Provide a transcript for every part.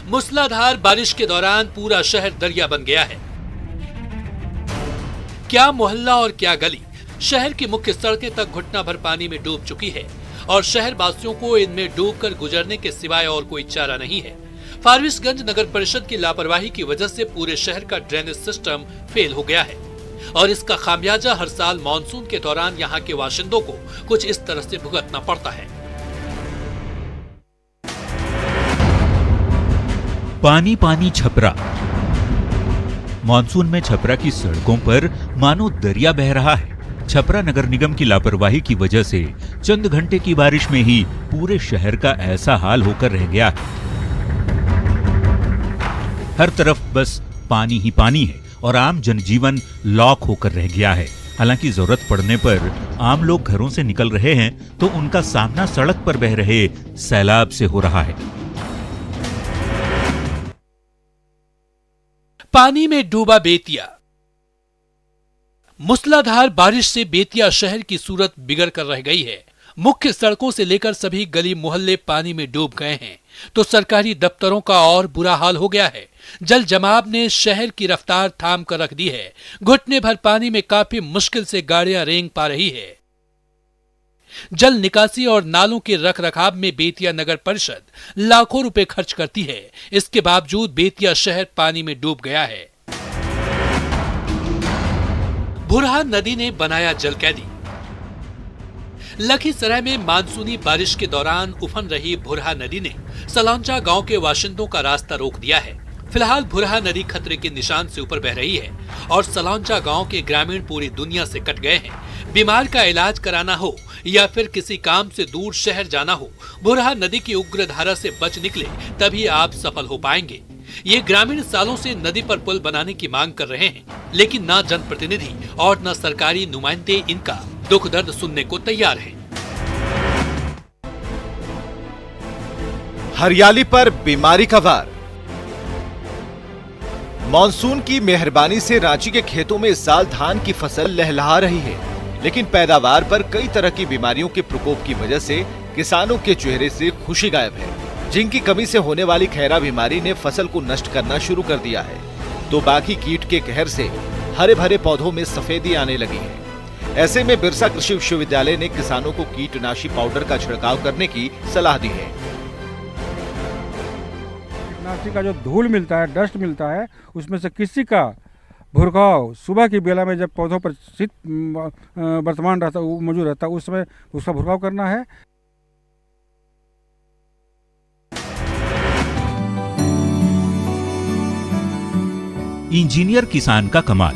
मूसलाधार बारिश के दौरान पूरा शहर दरिया बन गया है। क्या मोहल्ला और क्या गली, शहर की मुख्य सड़कें तक घुटना भर पानी में डूब चुकी है और शहर वासियों को इनमें डूबकर गुजरने के सिवाय और कोई चारा नहीं है। फारबिसगंज नगर परिषद की लापरवाही की वजह से पूरे शहर का ड्रेनेज सिस्टम फेल हो गया है और इसका खामियाजा हर साल मानसून के दौरान यहाँ के बाशिंदों को कुछ इस तरह से भुगतना पड़ता है। पानी पानी छपरा। मानसून में छपरा की सड़कों पर मानो दरिया बह रहा है। छपरा नगर निगम की लापरवाही की वजह से चंद घंटे की बारिश में ही पूरे शहर का ऐसा हाल होकर रह गया है। हर तरफ बस पानी ही पानी है और आम जनजीवन लॉक होकर रह गया है। हालांकि जरूरत पड़ने पर आम लोग घरों से निकल रहे हैं तो उनका सामना सड़क पर बह रहे सैलाब से हो रहा है। पानी में डूबा बेतिया। मूसलाधार बारिश से बेतिया शहर की सूरत बिगड़ कर रह गई है। मुख्य सड़कों से लेकर सभी गली मोहल्ले पानी में डूब गए हैं तो सरकारी दफ्तरों का और बुरा हाल हो गया है। जल जमाव ने शहर की रफ्तार थाम कर रख दी है। घुटने भर पानी में काफी मुश्किल से गाड़ियां रेंग पा रही है। जल निकासी और नालों के रखरखाव में बेतिया नगर परिषद लाखों रुपए खर्च करती है। इसके बावजूद बेतिया शहर पानी में डूब गया है। भुरहा नदी ने बनाया जल कैदी। लखीसराय में मानसूनी बारिश के दौरान उफन रही भुरहा नदी ने सलौंचा गांव के बाशिंदों का रास्ता रोक दिया है। फिलहाल भुरहा नदी खतरे के निशान से ऊपर बह रही है और सलौंचा गांव के ग्रामीण पूरी दुनिया से कट गए हैं। बीमार का इलाज कराना हो या फिर किसी काम से दूर शहर जाना हो, भुरहा नदी की उग्र धारा से बच निकले तभी आप सफल हो पाएंगे। ये ग्रामीण सालों से नदी पर पुल बनाने की मांग कर रहे हैं, लेकिन न जनप्रतिनिधि और न सरकारी नुमाइंदे इनका दुख दर्द सुनने को तैयार हैं। हरियाली पर बीमारी का वार। मॉनसून की मेहरबानी से रांची के खेतों में इस साल धान की फसल लहलहा रही है, लेकिन पैदावार पर कई तरह की बीमारियों के प्रकोप की वजह से किसानों के चेहरे से खुशी गायब है। जिनकी कमी से होने वाली खैरा बीमारी ने फसल को नष्ट करना शुरू कर दिया है, तो बाकी कीट के कहर से हरे भरे पौधों में सफेदी आने लगी है। ऐसे में बिरसा कृषि विश्वविद्यालय ने किसानों को कीटनाशी पाउडर का छिड़काव करने की सलाह दी है। कीटनाशी का जो धूल मिलता है, डस्ट मिलता है, उसमें से किसी का भुरकाव सुबह की बेला में जब पौधों पर शीत वर्तमान रहता मौजूद रहता है उस समय उसका भुरकाव करना है। इंजीनियर किसान का कमाल।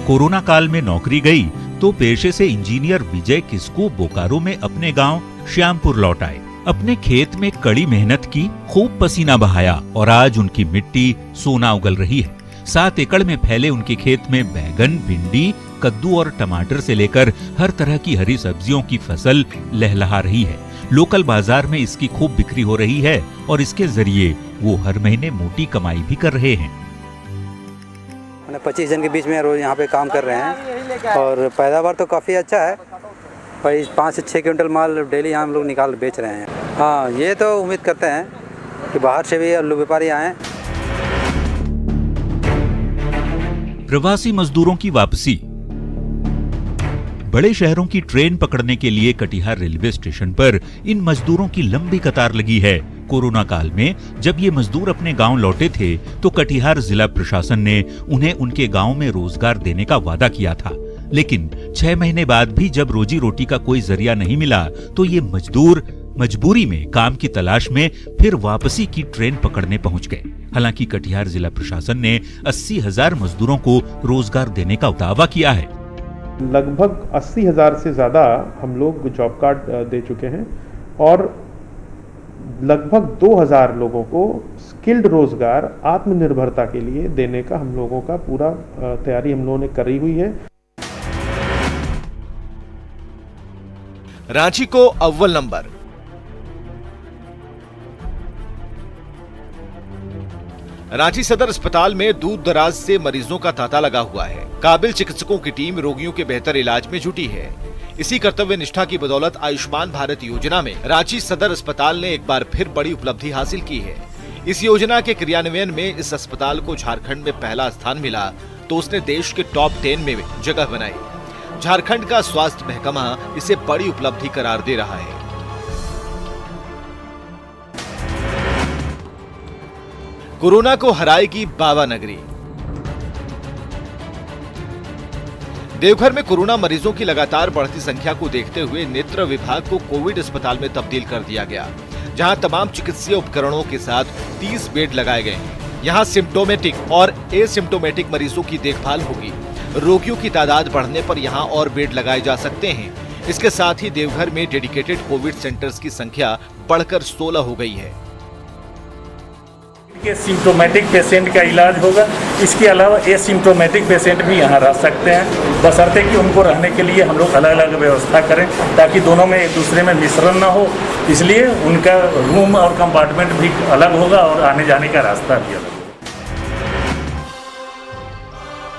कोरोना काल में नौकरी गई तो पेशे से इंजीनियर विजय किस्कू बोकारो में अपने गांव श्यामपुर लौट आए। अपने खेत में कड़ी मेहनत की, खूब पसीना बहाया और आज उनकी मिट्टी सोना उगल रही है। 7 एकड़ में फैले उनके खेत में बैगन, भिंडी, कद्दू और टमाटर से लेकर हर तरह की हरी सब्जियों की फसल लहलहा रही है। लोकल बाजार में इसकी खूब बिक्री हो रही है और इसके जरिए वो हर महीने मोटी कमाई भी कर रहे हैं। 25 जन के बीच में रोज यहाँ पे काम कर रहे हैं और पैदावार तो काफ़ी अच्छा है। 5 से 6 क्विंटल माल डेली यहाँ हम लोग निकाल बेच रहे हैं। हाँ, ये तो उम्मीद करते हैं कि बाहर से भी आलू व्यापारी आए। प्रवासी मजदूरों की वापसी। बड़े शहरों की ट्रेन पकड़ने के लिए कटिहार रेलवे स्टेशन पर इन मजदूरों की लंबी कतार लगी है। कोरोना काल में जब ये मजदूर अपने गांव लौटे थे तो कटिहार जिला प्रशासन ने उन्हें उनके गांव में रोजगार देने का वादा किया था, लेकिन 6 महीने बाद भी जब रोजी रोटी का कोई जरिया नहीं मिला तो ये मजदूर मजबूरी में काम की तलाश में फिर वापसी की ट्रेन पकड़ने पहुंच गए। हालांकि कटिहार जिला प्रशासन ने 80,000 मजदूरों को रोजगार देने का दावा किया है। लगभग 80,000 से ज्यादा हम लोग जॉब कार्ड दे चुके हैं और लगभग 2,000 लोगों को स्किल्ड रोजगार आत्मनिर्भरता के लिए देने का हम लोगों का पूरा तैयारी हम लोगों ने करी हुई है। रांची को अव्वल नंबर। रांची सदर अस्पताल में दूर दराज से मरीजों का तांता लगा हुआ है। काबिल चिकित्सकों की टीम रोगियों के बेहतर इलाज में जुटी है। इसी कर्तव्य निष्ठा की बदौलत आयुष्मान भारत योजना में रांची सदर अस्पताल ने एक बार फिर बड़ी उपलब्धि हासिल की है। इस योजना के क्रियान्वयन में इस अस्पताल को झारखंड में पहला स्थान मिला तो उसने देश के टॉप 10 में जगह बनाई। झारखंड का स्वास्थ्य महकमा इसे बड़ी उपलब्धि करार दे रहा है। कोरोना को हराएगी बाबा नगरी। देवघर में कोरोना मरीजों की लगातार बढ़ती संख्या को देखते हुए नेत्र विभाग को कोविड अस्पताल में तब्दील कर दिया गया, जहां तमाम चिकित्सीय उपकरणों के साथ 30 बेड लगाए गए हैं। यहां सिम्टोमेटिक और एसिम्टोमेटिक मरीजों की देखभाल होगी। रोगियों की तादाद बढ़ने पर यहां और बेड लगाए जा सकते हैं। इसके साथ ही देवघर में डेडिकेटेड कोविड सेंटर्स की संख्या बढ़कर 16 हो गई है। के सिम्टोमेटिक पेशेंट का इलाज होगा। इसके अलावा एसिम्टोमेटिक पेशेंट भी यहाँ रह सकते हैं, बशर्ते कि उनको रहने के लिए हम लोग अलग अलग व्यवस्था करें ताकि दोनों में एक दूसरे में मिश्रण ना हो। इसलिए उनका रूम और कंपार्टमेंट भी अलग होगा और आने जाने का रास्ता भी अलग होगा।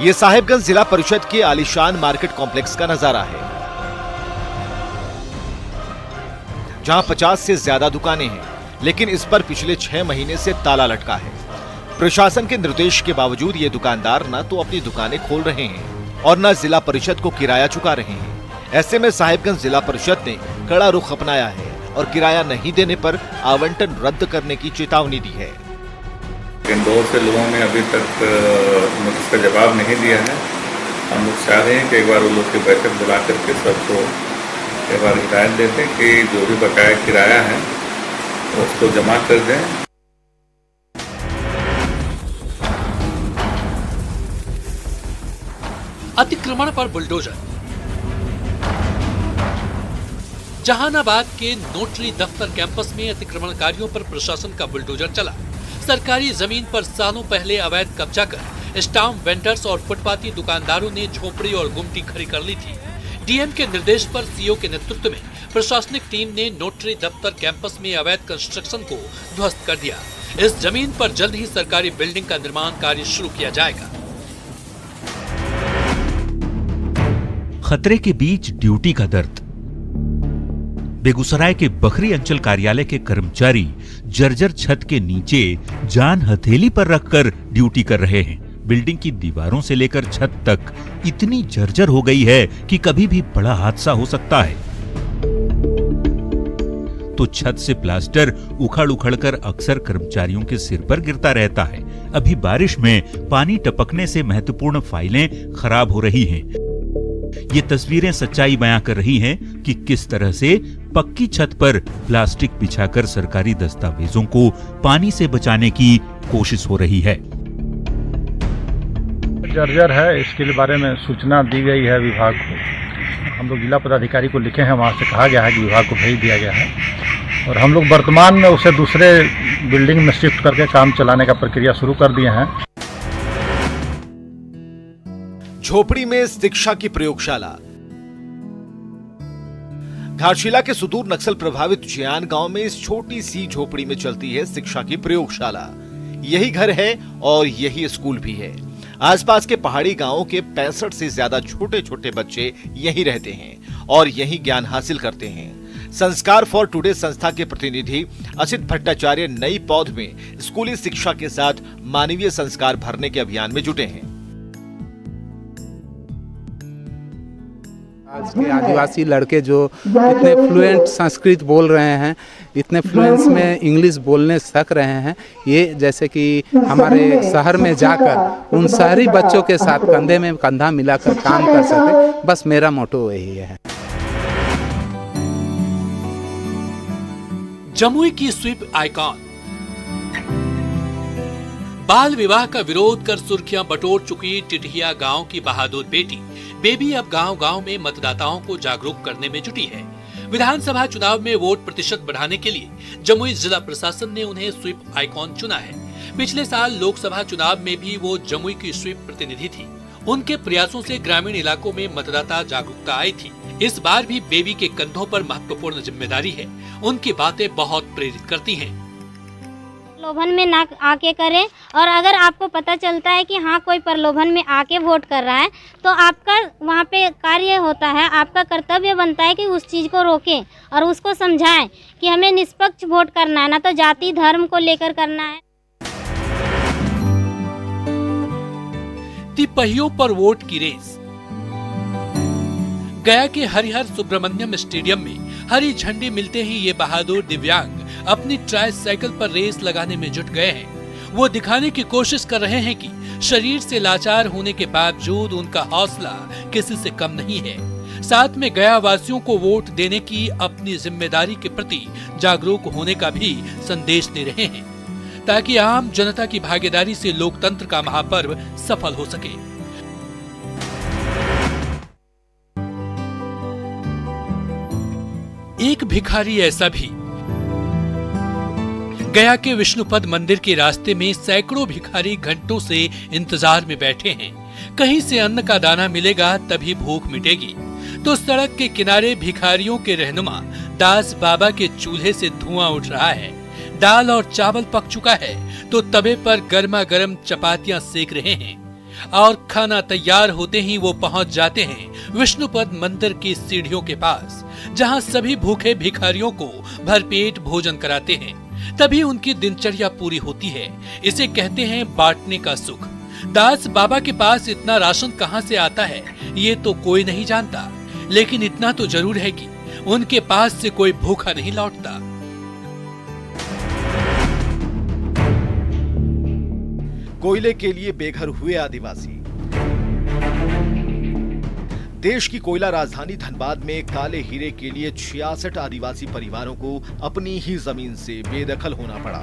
ये साहिबगंज जिला परिषद के आलीशान मार्केट कॉम्प्लेक्स का नजारा है, जहां 50 से ज्यादा दुकानें हैं, लेकिन इस पर पिछले 6 महीने से ताला लटका है। प्रशासन के निर्देश के बावजूद ये दुकानदार न तो अपनी दुकानें खोल रहे हैं और न जिला परिषद को किराया चुका रहे हैं। ऐसे में साहिबगंज जिला परिषद ने कड़ा रुख अपनाया है और किराया नहीं देने पर आवंटन रद्द करने की चेतावनी दी है। इंदौर से लोगों ने अभी तक नोटिस का जवाब नहीं दिया है। हम लोग चाह रहे हैं कि एक बार वो लोग की बैठक बुला करके सबको एक बार हिदायत देते हैं कि जो भी बकाया किराया है उसको जमा कर दें। अतिक्रमण पर बुलडोजर। जहानाबाद के नोटरी दफ्तर कैंपस में अतिक्रमणकारियों पर प्रशासन का बुलडोजर चला। सरकारी जमीन पर सालों पहले अवैध कब्जा कर स्टाम्प वेंडर्स और फुटपाती दुकानदारों ने झोपड़ी और गुमटी खड़ी कर ली थी। डीएम के निर्देश पर सीओ के नेतृत्व में प्रशासनिक टीम ने नोटरी दफ्तर कैंपस में अवैध कंस्ट्रक्शन को ध्वस्त कर दिया। इस जमीन पर जल्द ही सरकारी बिल्डिंग का निर्माण कार्य शुरू किया जाएगा। खतरे के बीच ड्यूटी का दर्द। बेगूसराय के बखरी अंचल कार्यालय के कर्मचारी जर्जर छत के नीचे जान हथेली पर रखकर ड्यूटी कर रहे हैं। बिल्डिंग की दीवारों से लेकर छत तक इतनी जर्जर हो गई है कि कभी भी बड़ा हादसा हो सकता है। तो छत से प्लास्टर उखड़ कर अक्सर कर्मचारियों के सिर पर गिरता रहता है। अभी बारिश में पानी टपकने से महत्वपूर्ण फाइलें खराब हो रही हैं। ये तस्वीरें सच्चाई बयां कर रही हैं कि किस तरह से पक्की छत पर प्लास्टिक बिछाकर सरकारी दस्तावेजों को पानी से बचाने की कोशिश हो रही है। जर्जर है, इसके बारे में सूचना दी गई है विभाग को। हम लोग जिला पदाधिकारी को लिखे हैं, वहाँ से कहा गया है कि विभाग को भेज दिया गया है और हम लोग वर्तमान में उसे दूसरे बिल्डिंग में शिफ्ट करके काम चलाने का प्रक्रिया शुरू कर दिए हैं। झोपड़ी में शिक्षा की प्रयोगशाला। घाटशिला के सुदूर नक्सल प्रभावित जियान गांव में इस छोटी सी झोपड़ी में चलती है शिक्षा की प्रयोगशाला। यही घर है और यही स्कूल भी है। आसपास के पहाड़ी गांवों के 65 से ज्यादा छोटे छोटे बच्चे यहीं रहते हैं और यहीं ज्ञान हासिल करते हैं। संस्कार फॉर टुडे संस्था के प्रतिनिधि असित भट्टाचार्य नई पौध में स्कूली शिक्षा के साथ मानवीय संस्कार भरने के अभियान में जुटे हैं। आज के आदिवासी लड़के जो इतने फ्लुएंट संस्कृत बोल रहे हैं, इतने फ्लुएंस में इंग्लिश बोलने सक रहे हैं, ये जैसे कि हमारे शहर में जाकर उन शहरी बच्चों के साथ कंधे में कंधा मिलाकर काम कर सके, बस मेरा मोटो वही है। जमुई की स्वीप आइकॉन। बाल विवाह का विरोध कर सुर्खियां बटोर चुकी टिटहिया गांव की बहादुर बेटी बेबी अब गांव-गांव में मतदाताओं को जागरूक करने में जुटी है। विधानसभा चुनाव में वोट प्रतिशत बढ़ाने के लिए जमुई जिला प्रशासन ने उन्हें स्वीप आइकॉन चुना है। पिछले साल लोकसभा चुनाव में भी वो जमुई की स्वीप प्रतिनिधि थी। उनके प्रयासों से ग्रामीण इलाकों में मतदाता जागरूकता आई थी। इस बार भी बेबी के कंधों पर महत्वपूर्ण जिम्मेदारी है। उनकी बातें बहुत प्रेरित करती हैं। प्रलोभन में ना आके करें, और अगर आपको पता चलता है कि हाँ कोई प्रलोभन में आके वोट कर रहा है तो आपका वहाँ पे कार्य होता है, आपका कर्तव्य बनता है कि उस चीज़ को रोकें और उसको समझाएं कि हमें निष्पक्ष वोट करना है, ना तो जाति धर्म को लेकर करना है। तिपहियों पर वोट की रेस। गया के हरिहर सुब्रमण्यम स्टेडियम में हरी झंडी मिलते ही ये बहादुर दिव्यांग अपनी ट्राइसाइकिल पर रेस लगाने में जुट गए हैं। वो दिखाने की कोशिश कर रहे हैं कि शरीर से लाचार होने के बावजूद उनका हौसला किसी से कम नहीं है। साथ में गया वासियों को वोट देने की अपनी जिम्मेदारी के प्रति जागरूक होने का भी संदेश दे रहे हैं, ताकि आम जनता की भागीदारी से लोकतंत्र का महापर्व सफल हो सके। एक भिखारी ऐसा भी। गया के विष्णुपद मंदिर के रास्ते में सैकड़ों भिखारी घंटों से इंतजार में बैठे हैं। कहीं से अन्न का दाना मिलेगा तभी भूख मिटेगी। तो सड़क के किनारे भिखारियों के रहनुमा दास बाबा के चूल्हे से धुआं उठ रहा है। दाल और चावल पक चुका है तो तवे पर गर्मा गर्म चपातियां सेक रहे हैं, और खाना तैयार होते ही वो पहुंच जाते हैं विष्णुपद मंदिर की सीढ़ियों के पास, जहां सभी भूखे भिखारियों को भरपेट भोजन कराते हैं। तभी उनकी दिनचर्या पूरी होती है। इसे कहते हैं बांटने का सुख। दास बाबा के पास इतना राशन कहां से आता है ये तो कोई नहीं जानता, लेकिन इतना तो जरूर है कि उनके पास से कोई भूखा नहीं लौटता। कोयले के लिए बेघर हुए आदिवासी। देश की कोयला राजधानी धनबाद में काले हीरे के लिए 66 आदिवासी परिवारों को अपनी ही जमीन से बेदखल होना पड़ा।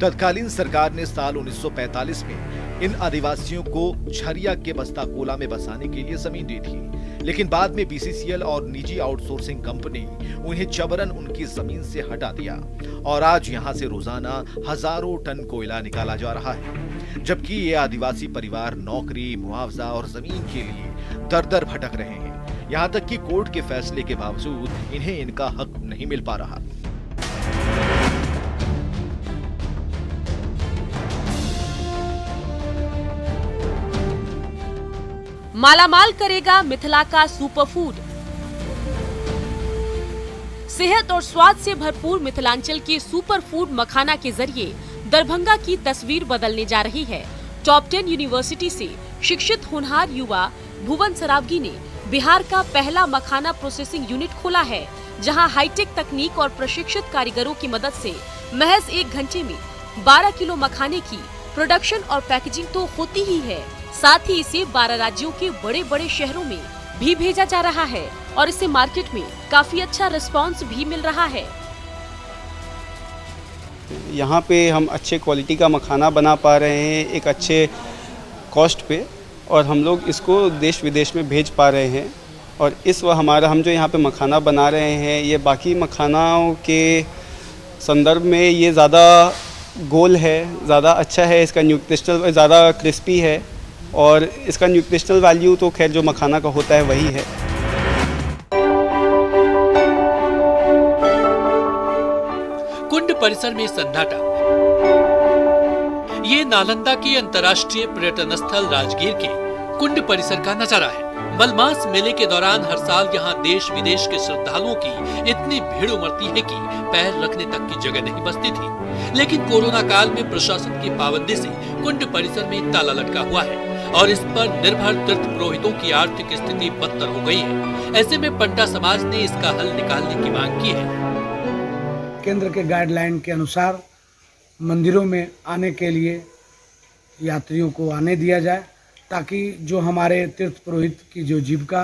तत्कालीन सरकार ने साल 1945 में इन आदिवासियों को झरिया के बस्ता कोला में बसाने के लिए जमीन दी थी, लेकिन बाद में बीसीसीएल और निजी आउटसोर्सिंग कंपनी उन्हें जबरन उनकी जमीन से हटा दिया, और आज यहां से रोजाना हजारों टन कोयला निकाला जा रहा है, जबकि ये आदिवासी परिवार नौकरी, मुआवजा और जमीन के लिए दर-दर भटक रहे हैं। यहां तक कि कोर्ट के फैसले के बावजूद इन्हें इनका हक नहीं मिल पा रहा। मालामाल करेगा मिथिला का सुपरफूड। सेहत और स्वाद से भरपूर मिथिलांचल के सुपरफूड मखाना के जरिए दरभंगा की तस्वीर बदलने जा रही है। टॉप 10 यूनिवर्सिटी से शिक्षित होनहार युवा भुवन सरावगी ने बिहार का पहला मखाना प्रोसेसिंग यूनिट खोला है, जहां हाईटेक तकनीक और प्रशिक्षित कारीगरों की मदद से महज 1 घंटे में 12 किलो मखाने की प्रोडक्शन और पैकेजिंग तो होती ही है, साथ ही इसे 12 राज्यों के बड़े बड़े शहरों में भी भेजा जा रहा है और इससे मार्केट में काफी अच्छा रिस्पांस भी मिल रहा है। यहाँ पे हम अच्छे क्वालिटी का मखाना बना पा रहे हैं एक अच्छे कॉस्ट पे, और हम लोग इसको देश विदेश में भेज पा रहे हैं। और इस हम जो यहाँ पे मखाना बना रहे हैं ये बाकी मखानाओं के संदर्भ में ये ज़्यादा गोल है, ज़्यादा अच्छा है, इसका न्यूट्रिशनल ज़्यादा क्रिस्पी है, और इसका न्यूट्रिशनल वैल्यू तो खैर जो मखाना का होता है वही है। कुंड परिसर में सन्नाटा। ये नालंदा के अंतर्राष्ट्रीय पर्यटन स्थल राजगीर के कुंड परिसर का नजारा है। मलमास मेले के दौरान हर साल यहाँ देश विदेश के श्रद्धालुओं की इतनी भीड़ उमड़ती है कि पैर रखने तक की जगह नहीं बचती थी, लेकिन कोरोना काल में प्रशासन की पाबंदी से कुंड परिसर में ताला लटका हुआ है और इस पर निर्भर तीर्थ पुरोहितों की आर्थिक स्थिति बदतर हो गई है। ऐसे में पंडा समाज ने इसका हल निकालने की मांग की है। केंद्र के गाइडलाइन के अनुसार मंदिरों में आने के लिए यात्रियों को आने दिया जाए, ताकि जो हमारे तीर्थ पुरोहित की जो जीविका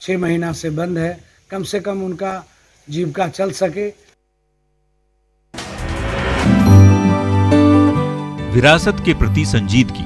6 महीना से बंद है, कम से कम उनका जीविका चल सके। विरासत के प्रति संजीदगी।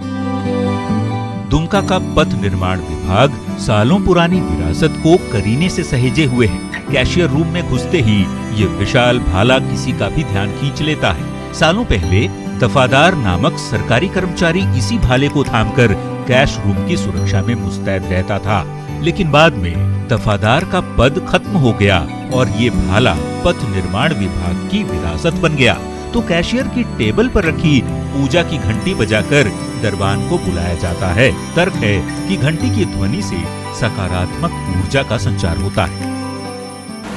दुमका का पथ निर्माण विभाग सालों पुरानी विरासत को करीने से सहेजे हुए है। कैशियर रूम में घुसते ही ये विशाल भाला किसी का भी ध्यान खींच लेता है। सालों पहले दफादार नामक सरकारी कर्मचारी इसी भाले को थामकर कैश रूम की सुरक्षा में मुस्तैद रहता था, लेकिन बाद में दफादार का पद खत्म हो गया और ये भाला पथ निर्माण विभाग की विरासत बन गया। तो कैशियर की टेबल पर रखी पूजा की घंटी बजाकर दरबान को बुलाया जाता है। तर्क है कि घंटी की ध्वनि से सकारात्मक ऊर्जा का संचार होता है।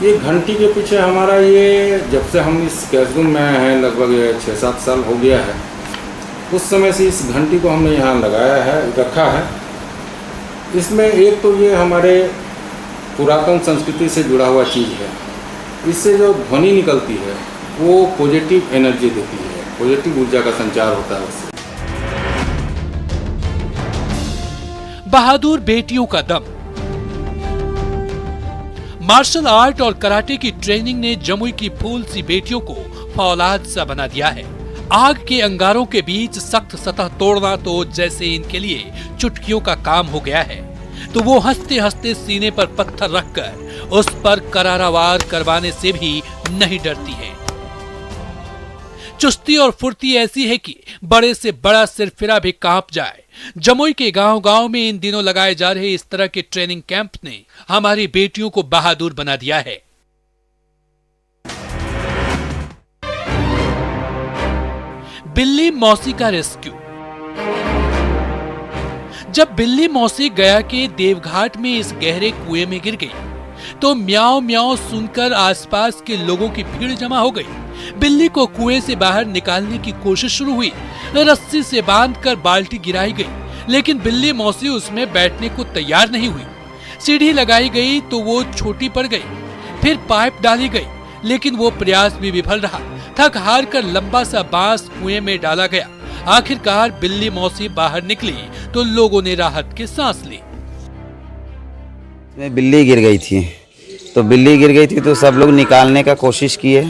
ये घंटी के पीछे हमारा ये जब से हम इस कैशरूम में हैं लगभग 6-7 साल हो गया है, उस समय से इस घंटी को हमने यहाँ लगाया है, रखा है। इसमें एक तो ये हमारे पुरातन संस्कृति से जुड़ा हुआ चीज़ है। इससे जो ध्वनि निकलती है वो पॉजिटिव एनर्जी देती है, पॉजिटिव ऊर्जा का संचार होता है उससे। बहादुर बेटियों का दम। मार्शल आर्ट और कराटे की ट्रेनिंग ने जमुई की फूल सी बेटियों को फौलाद सा बना दिया है। आग के अंगारों के बीच सख्त सतह तोड़ना तो जैसे इनके लिए चुटकियों का काम हो गया है, तो वो हंसते हंसते सीने पर पत्थर रखकर उस पर करारा वार करवाने से भी नहीं डरती है। चुस्ती और फुर्ती ऐसी है कि बड़े से बड़ा सिरफिरा भी कांप जाए। जमुई के गांव-गांव में इन दिनों लगाए जा रहे इस तरह के ट्रेनिंग कैंप ने हमारी बेटियों को बहादुर बना दिया है। बिल्ली मौसी का रेस्क्यू। जब बिल्ली मौसी गया के देवघाट में इस गहरे कुएं में गिर गई तो म्याऊ म्याऊ सुनकर आसपास के लोगों की भीड़ जमा हो गई। बिल्ली को कुएं से बाहर निकालने की कोशिश शुरू हुई। रस्सी से बांधकर बाल्टी गिराई गई, लेकिन बिल्ली मौसी उसमें बैठने को तैयार नहीं हुई। सीढ़ी लगाई गई तो वो छोटी पड़ गई। फिर पाइप डाली गई, लेकिन वो प्रयास भी विफल रहा। थक हार कर लंबा सा बांस कुएं में डाला गया। आखिरकार बिल्ली मौसी बाहर निकली तो लोगों ने राहत की सांस ली। बिल्ली गिर गई थी, तो सब लोग निकालने का कोशिश किए,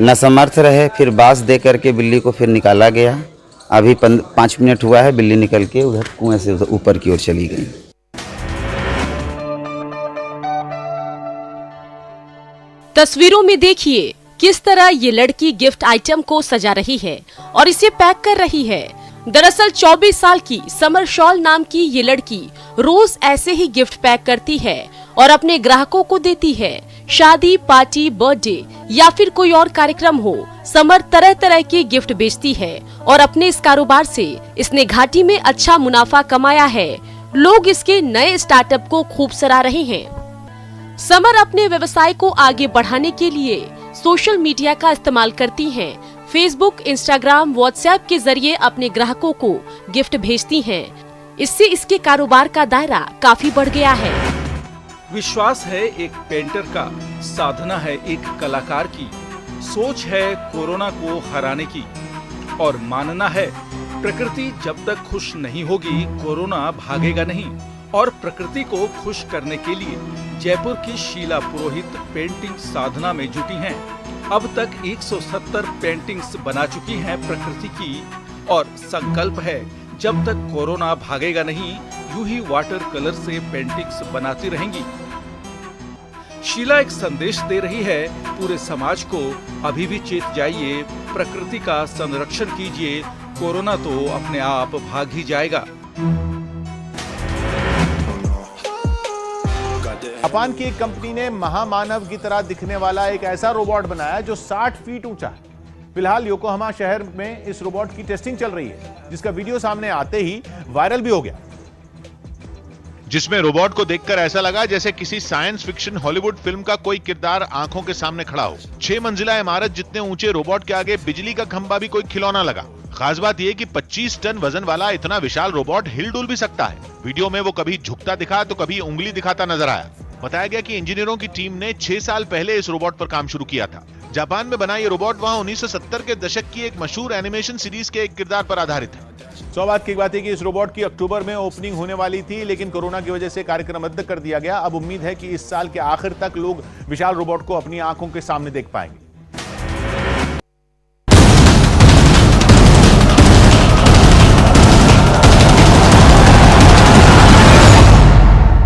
न समर्थ रहे। फिर बांस दे करके बिल्ली को फिर निकाला गया। अभी 5 मिनट हुआ है, बिल्ली निकल के उधर कुएं से ऊपर की ओर चली गई। तस्वीरों में देखिए किस तरह ये लड़की गिफ्ट आइटम को सजा रही है और इसे पैक कर रही है। दरअसल 24 साल की समर शॉल नाम की ये लड़की रोज ऐसे ही गिफ्ट पैक करती है और अपने ग्राहकों को देती है। शादी, पार्टी, बर्थडे या फिर कोई और कार्यक्रम हो, समर तरह तरह के गिफ्ट बेचती है और अपने इस कारोबार से इसने घाटी में अच्छा मुनाफा कमाया है। लोग इसके नए स्टार्टअप को खूब सराह रहे हैं। समर अपने व्यवसाय को आगे बढ़ाने के लिए सोशल मीडिया का इस्तेमाल करती हैं। फेसबुक, इंस्टाग्राम, व्हाट्सएप के जरिए अपने ग्राहकों को गिफ्ट भेजती हैं। इससे इसके कारोबार का दायरा काफी बढ़ गया है। विश्वास है एक पेंटर का, साधना है एक कलाकार की, सोच है कोरोना को हराने की और मानना है प्रकृति जब तक खुश नहीं होगी कोरोना भागेगा नहीं। और प्रकृति को खुश करने के लिए जयपुर की शीला पुरोहित पेंटिंग साधना में जुटी हैं। अब तक 170 पेंटिंग्स बना चुकी हैं प्रकृति की और संकल्प है जब तक कोरोना भागेगा नहीं, यूं ही वाटर कलर से पेंटिंग्स बनाती रहेंगी। शीला एक संदेश दे रही है पूरे समाज को, अभी भी चेत जाइए, प्रकृति का संरक्षण कीजिए, कोरोना तो अपने आप भाग ही जाएगा। जापान की एक कंपनी ने महामानव की तरह दिखने वाला एक ऐसा रोबोट बनाया जो 60 फीट ऊंचा है। फिलहाल योकोहामा शहर में इस रोबोट की टेस्टिंग चल रही है, जिसका वीडियो सामने आते ही वायरल भी हो गया, जिसमें रोबोट को देखकर ऐसा लगा जैसे किसी साइंस फिक्शन हॉलीवुड फिल्म का कोई किरदार आंखों के सामने खड़ा हो। 6 मंजिला इमारत जितने ऊंचे रोबोट के आगे बिजली का खंभा भी कोई खिलौना लगा। खास बात यह कि 25 टन वजन वाला इतना विशाल रोबोट हिल डुल भी सकता है। वीडियो में वो कभी झुकता दिखा तो कभी उंगली दिखाता नजर आया। बताया गया कि इंजीनियरों की टीम ने 6 साल पहले इस रोबोट पर काम शुरू किया था। जापान में बना ये रोबोट वहां 1970 के दशक की एक मशहूर एनिमेशन सीरीज के एक किरदार पर आधारित है। सौभाग्य की बात है कि इस रोबोट की अक्टूबर में ओपनिंग होने वाली थी, लेकिन कोरोना की वजह से कार्यक्रम रद्द कर दिया गया। अब उम्मीद है कि इस साल के आखिर तक लोग विशाल रोबोट को अपनी आंखों के सामने देख पाएंगे।